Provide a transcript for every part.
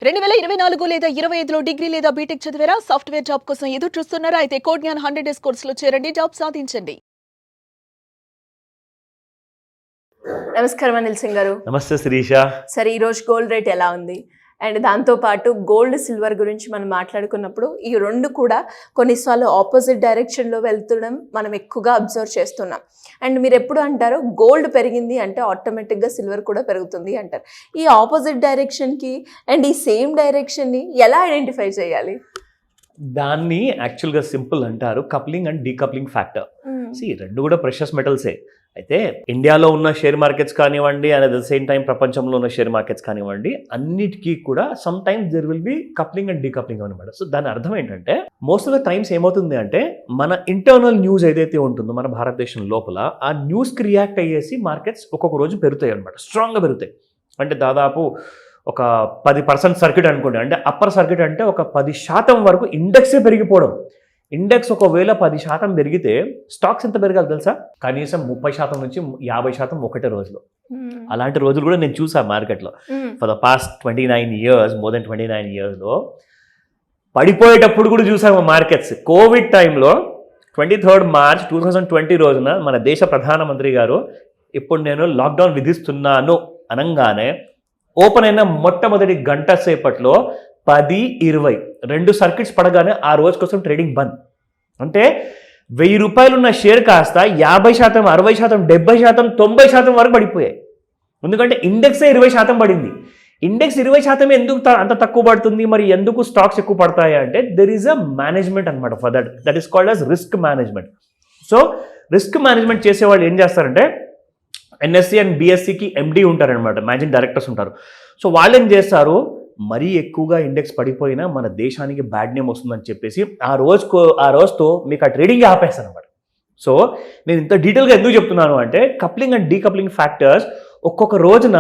2024 లేదా 25లో డిగ్రీ లేదా బీటెక్ చదివారా? సాఫ్ట్వేర్ జాబ్ కోసం ఎదురు చూస్తున్నారా? అయితే కోడ్ జ్ఞాన్ 100 డేస్ కోర్సులో చేరండి, జాబ్ సాధించండి. నమస్కారం అనిల్ సింగ్ గారు. నమస్తే శిరీష. సరే, ఈ రోజు గోల్డ్ రేట్ ఎలా ఉంది? అండ్ దాంతోపాటు గోల్డ్ సిల్వర్ గురించి మనం మాట్లాడుకున్నప్పుడు ఈ రెండు కూడా కొన్నిసార్లు ఆపోజిట్ డైరెక్షన్లో వెళ్తుండడం మనం ఎక్కువగా అబ్జర్వ్ చేస్తున్నాం. అండ్ మీరు ఎప్పుడు అంటారు గోల్డ్ పెరిగింది అంటే ఆటోమేటిక్గా సిల్వర్ కూడా పెరుగుతుంది అంటారు. ఈ ఆపోజిట్ డైరెక్షన్కి అండ్ ఈ సేమ్ డైరెక్షన్ని ఎలా ఐడెంటిఫై చేయాలి? దాన్ని యాక్చువల్గా సింపుల్ అంటారు కప్లింగ్ అండ్ డీకప్లింగ్ ఫ్యాక్టర్. రెండు కూడా ప్రెషస్ మెటల్సే. అయితే ఇండియాలో ఉన్న షేర్ మార్కెట్స్ కానివ్వండి and at the same time ప్రపంచంలో ఉన్న షేర్ మార్కెట్స్ కానివ్వండి, అన్నిటికీ కూడా some times there will be coupling and decoupling అనమాట. సో దాని అర్థం ఏంటంటే మోస్ట్ ఆఫ్ ద టైమ్స్ ఏమవుతుంది అంటే మన ఇంటర్నల్ న్యూస్ ఏదైతే ఉంటుందో మన భారతదేశం లోపల ఆ న్యూస్కి రియాక్ట్ అయ్యేసి మార్కెట్స్ ఒక్కొక్క రోజు పెరుగుతాయి అనమాట, స్ట్రాంగ్గా పెరుగుతాయి. అంటే దాదాపు ఒక 10% సర్క్యూట్ అనుకోండి, అంటే అప్పర్ సర్క్యూట్ అంటే ఒక 10% వరకు ఇండెక్సే పెరిగిపోవడం. ఇండెక్స్ ఒకవేళ 10% పెరిగితే స్టాక్స్ ఎంత పెరగాలి తెలుసా? కనీసం 30% నుంచి 50% ఒకటే రోజులో. అలాంటి రోజులు కూడా నేను చూసాను మార్కెట్లో. For the past 29 years, more than 29 yearsలో పడిపోయేటప్పుడు కూడా చూసాము మార్కెట్స్. కోవిడ్ టైంలో 23rd March 2020 రోజున మన దేశ ప్రధానమంత్రి గారు ఇప్పుడు నేను లాక్డౌన్ విధిస్తున్నాను అనగానే ఓపెన్ అయిన మొట్టమొదటి గంట సేపట్లో 10-20 2 సర్క్యూట్స్ పడగానే ఆ రోజు కోసం ట్రేడింగ్ బంద్. అంటే 1000 రూపాయలు ఉన్న షేర్ కాస్త 50%, 60%, 70%, 90% వరకు పడిపోయాయి. ఎందుకంటే ఇండెక్సే 20% పడింది. ఇండెక్స్ 20% ఎందుకు అంత తక్కువ పడుతుంది? మరి ఎందుకు స్టాక్స్ ఎక్కువ పడతాయి అంటే దెర్ ఈజ్ అ మేనేజ్మెంట్ అనమాట for that is called as risk management. So risk management చేసేవాళ్ళు ఏం చేస్తారంటే ఎన్ఎస్సి అండ్ బిఎస్సికి ఎండి ఉంటారనమాట, మేనేజింగ్ డైరెక్టర్స్ ఉంటారు. సో వాళ్ళు ఏం చేస్తారు, మరీ ఎక్కువగా ఇండెక్స్ పడిపోయినా మన దేశానికి బ్యాడ్ నేమ్ వస్తుందని చెప్పేసి ఆ రోజుతో మీకు ఆ ట్రేడింగ్ ఆపేస్తాను అనమాట. సో నేను ఇంత డీటెయిల్గా ఎందుకు చెప్తున్నాను అంటే కప్లింగ్ అండ్ డీకప్లింగ్ ఫ్యాక్టర్స్ ఒక్కొక్క రోజున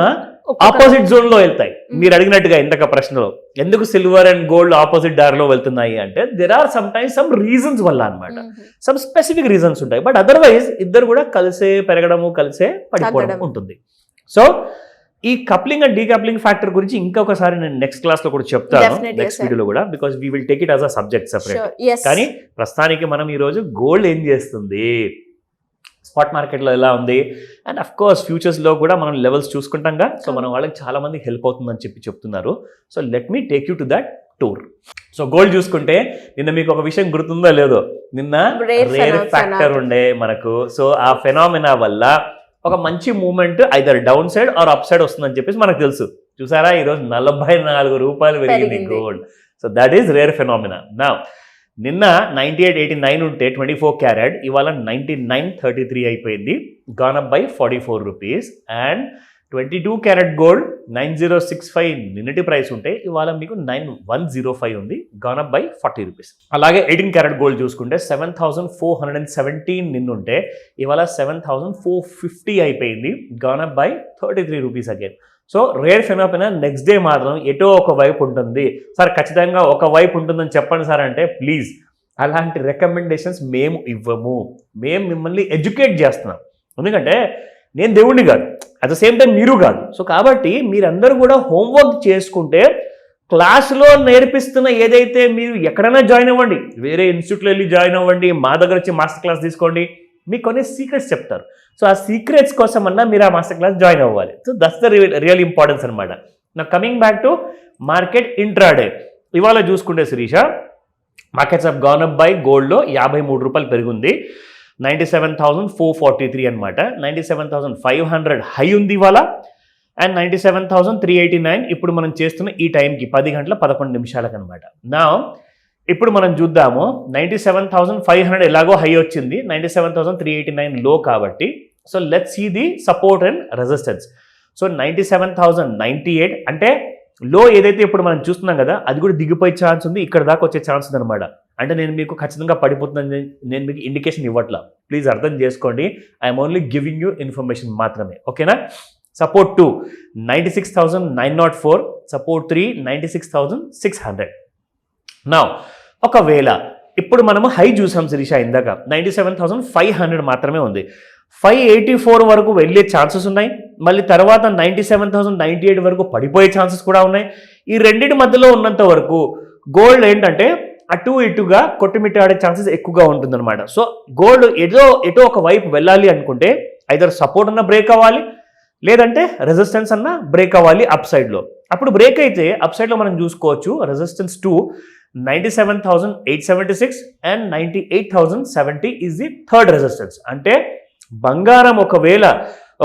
ఆపోజిట్ జోన్లో వెళ్తాయి. మీరు అడిగినట్టుగా ఇంతక ప్రశ్నలో ఎందుకు సిల్వర్ అండ్ గోల్డ్ ఆపోజిట్ దారిలో వెళ్తున్నాయి అంటే there are some times some reasons వల్ల అనమాట. సమ్ స్పెసిఫిక్ రీజన్స్ ఉంటాయి, బట్ అదర్వైజ్ ఇద్దరు కూడా కలిసే పెరగడము కలిసే పడిపోవడం ఉంటుంది. సో ఈ కప్లింగ్ అండ్ డీకప్లింగ్ ఫ్యాక్టర్ గురించి ఇంకొకసారి నేను నెక్స్ట్ క్లాస్లో కూడా చెప్తాను, నెక్స్ట్ వీడియోలో కూడా, because we will take it as a subject separate. కానీ ప్రస్తుతానికి మనం ఈరోజు గోల్డ్ ఏం చేస్తుంది, స్పాట్ మార్కెట్లో ఎలా ఉంది, అండ్ అఫ్ కోర్స్ ఫ్యూచర్స్లో కూడా మనం లెవెల్స్ చూసుకుంటాంగా. సో మనం వాళ్ళకి చాలా మంది హెల్ప్ అవుతుందని చెప్తున్నారు. So let me take you to that tour. So gold చూసుకుంటే నిన్న మీకు ఒక విషయం గుర్తుందో లేదో, నిన్న రేర్ ఫ్యాక్టర్ ఉండే మనకు. సో ఆ ఫెనామినా వల్ల ఒక మంచి moment either down side or up side వస్తుందని చెప్పేసి మనకు తెలుసు. చూసారా, ఈరోజు 44 రూపాయలు పెరిగింది gold. So that is rare phenomena. నా నిన్న 98.89 ఉంటే 24 క్యారెట్, ఇవాళ 99.33 అయిపోయింది, gone up by 44 rupees. And 22 carat gold 9065 నిన్నటి ప్రైస్ ఉంటే ఇవాళ మీకు 9105 ఉంది, గాన్ అప్ బై 40 రూపీస్. అలాగే 18 క్యారెట్ గోల్డ్ చూసుకుంటే 7417 నిన్నుంటే ఇవాళ 7450 అయిపోయింది, gone up by 33 rupees again. So rare phenomena next day మాత్రం ఎటో ఒక వైపు ఉంటుంది. సార్ ఖచ్చితంగా ఒక వైపు ఉంటుందని చెప్పండి సార్ అంటే ప్లీజ్ అలాంటి రికమెండేషన్స్ మేము ఇవ్వము. మేము మిమ్మల్ని ఎడ్యుకేట్ చేస్తున్నాం, ఎందుకంటే నేను దేవుడిని కాదు, అట్ ద సేమ్ టైం మీరు కాదు. సో కాబట్టి మీరందరూ కూడా హోంవర్క్ చేసుకుంటే క్లాస్లో నేర్పిస్తున్న ఏదైతే మీరు ఎక్కడైనా జాయిన్ అవ్వండి, వేరే ఇన్స్టిట్యూట్లో వెళ్ళి జాయిన్ అవ్వండి, మా దగ్గర వచ్చి మాస్టర్ క్లాస్ తీసుకోండి, మీకు కొన్ని సీక్రెట్స్ చెప్తారు. సో ఆ సీక్రెట్స్ కోసం అన్నా మీరు ఆ మాస్టర్ క్లాస్ జాయిన్ అవ్వాలి. So that's the real importance అనమాట. నా coming back to market intraday. ఇవాళ చూసుకుంటే Sirisha, markets of gone up by గోల్డ్లో 53 రూపాయలు పెరిగింది, 97,443 అనమాట. 97,500 హై ఉంది ఇవాళ, అండ్ 97,389 ఇప్పుడు మనం చేస్తున్న ఈ టైంకి 10 గంటల 11 నిమిషాలకు అనమాట. నా ఇప్పుడు మనం చూద్దాము, 97,500 ఎలాగో హై వచ్చింది, 97,389 లో కాబట్టి. So let's see the support and resistance. So 97,098 అంటే లో ఏదైతే ఇప్పుడు మనం చూస్తున్నాం కదా, అది కూడా దిగిపోయే ఛాన్స్ ఉంది, ఇక్కడ దాకా వచ్చే ఛాన్స్ ఉంది అనమాట. అంటే నేను మీకు ఖచ్చితంగా పడిపోతుందని నేను మీకు ఇండికేషన్ ఇవ్వట్లా, ప్లీజ్ అర్థం చేసుకోండి. I'm only giving you information మాత్రమే, ఓకేనా? Support 2 96,904, support 3 96,600. నా ఒకవేళ ఇప్పుడు మనము హై చూసాం శిరీష ఇందాక 97,500 మాత్రమే ఉంది, 584 వరకు వెళ్ళే ఛాన్సెస్ ఉన్నాయి, మళ్ళీ తర్వాత 97,098 వరకు పడిపోయే ఛాన్సెస్ కూడా ఉన్నాయి. ఈ రెండింటి మధ్యలో ఉన్నంత వరకు గోల్డ్ ఏంటంటే అటు ఇటుగా కొట్టుమిట్టాడే ఛాన్సెస్ ఎక్కువగా ఉంటుందన్నమాట. సో గోల్డ్ ఎటో ఒక వైపు వెళ్ళాలి అనుకుంటే ఐదర్ సపోర్ట్ అన్న బ్రేక్ అవ్వాలి, లేదంటే రెసిస్టెన్స్ అన్న బ్రేక్ అవ్వాలి అప్ సైడ్లో. అప్పుడు బ్రేక్ అయితే అప్ సైడ్లో మనం చూసుకోవచ్చు resistance to 97,876 and 98,070 is the third resistance. అంటే బంగారం ఒకవేళ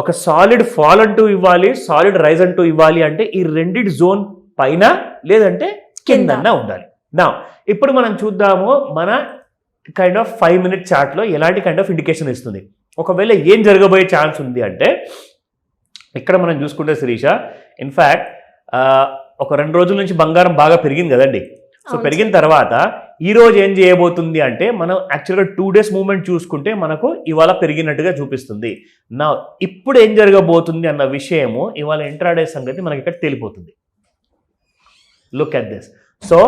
ఒక సాలిడ్ ఫాల్ అంటూ ఇవ్వాలి, సాలిడ్ రైజ్ అంటూ ఇవ్వాలి అంటే ఈ రెండిటి జోన్ పైన లేదంటే కిందన్నా ఉండాలి. నా ఇప్పుడు మనం చూద్దాము మన కైండ్ ఆఫ్ 5 minute చార్ట్లో ఎలాంటి కైండ్ ఆఫ్ ఇండికేషన్ ఇస్తుంది. ఒకవేళ ఏం జరగబోయే ఛాన్స్ ఉంది అంటే ఇక్కడ మనం చూసుకుంటే శిరీష, ఇన్ఫ్యాక్ట్ ఒక 2 రోజుల నుంచి బంగారం బాగా పెరిగింది కదండి. సో పెరిగిన తర్వాత ఈ రోజు ఏం చేయబోతుంది అంటే మనం యాక్చువల్గా 2 days మూవ్మెంట్ చూసుకుంటే మనకు ఇవాళ పెరిగినట్టుగా చూపిస్తుంది. నా ఇప్పుడు ఏం జరగబోతుంది అన్న విషయము ఇవాళ ఇంట్రాడే సంగతి మనకి ఇక్కడ తెలిపోతుంది. Look at this. సో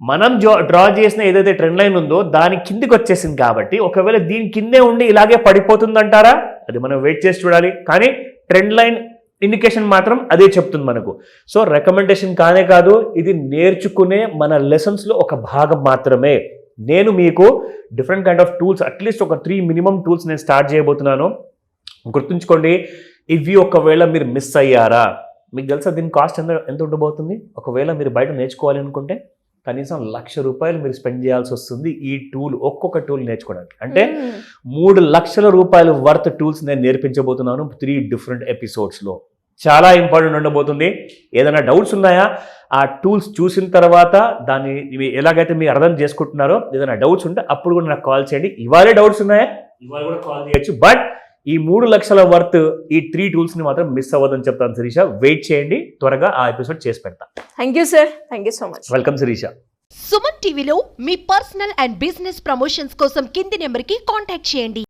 మనం డ్రా చేసిన ఏదైతే ట్రెండ్ లైన్ ఉందో దాని కిందికి వచ్చేసింది కాబట్టి ఒకవేళ దీని కిందే ఉండి ఇలాగే పడిపోతుంది అంటారా, అది మనం వెయిట్ చేసి చూడాలి. కానీ ట్రెండ్ లైన్ ఇండికేషన్ మాత్రం అదే చెప్తుంది మనకు. సో రికమెండేషన్ కానే కాదు, ఇది నేర్చుకునే మన లెసన్స్లో ఒక భాగం మాత్రమే. నేను మీకు different kind of tools, at least ఒక 3 minimum టూల్స్ నేను స్టార్ట్ చేయబోతున్నాను. గుర్తుంచుకోండి, ఇవి ఒకవేళ మీరు మిస్ అయ్యారా, మీకు తెలుసా దీని కాస్ట్ ఎంత ఉండబోతుంది. ఒకవేళ మీరు బయట నేర్చుకోవాలి అనుకుంటే కనీసం ₹1,00,000 మీరు స్పెండ్ చేయాల్సి వస్తుంది ఈ టూల్, ఒక్కొక్క టూల్ నేర్చుకోవడానికి. అంటే ₹3,00,000 వర్త్ టూల్స్ నేను నేర్పించబోతున్నాను 3 different ఎపిసోడ్స్లో. చాలా ఇంపార్టెంట్ ఉండబోతుంది. ఏదైనా డౌట్స్ ఉన్నాయా, ఆ టూల్స్ చూసిన తర్వాత దాన్ని ఎలాగైతే మీరు అర్థం చేసుకుంటున్నారో ఏదైనా డౌట్స్ ఉంటే అప్పుడు కూడా నాకు కాల్ చేయండి. ఇవాళే డౌట్స్ ఉన్నాయా, ఇవాళ కూడా కాల్ చేయొచ్చు. బట్ ఈ 3,00,000 వర్త్ ఈ 3 టూల్స్ని మాత్రం మిస్ అవ్వదని చెప్తాను శిరీష. వెయిట్ చేయండి, త్వరగా ఆ ఎపిసోడ్ చేసి పెడతా. Thank you sir, thank you so much. Welcome Sirisha. Suman టీవీలో మీ పర్సనల్ అండ్ బిజినెస్ ప్రమోషన్స్ కోసం కింది నెంబర్కి కాంటాక్ట్ చేయండి.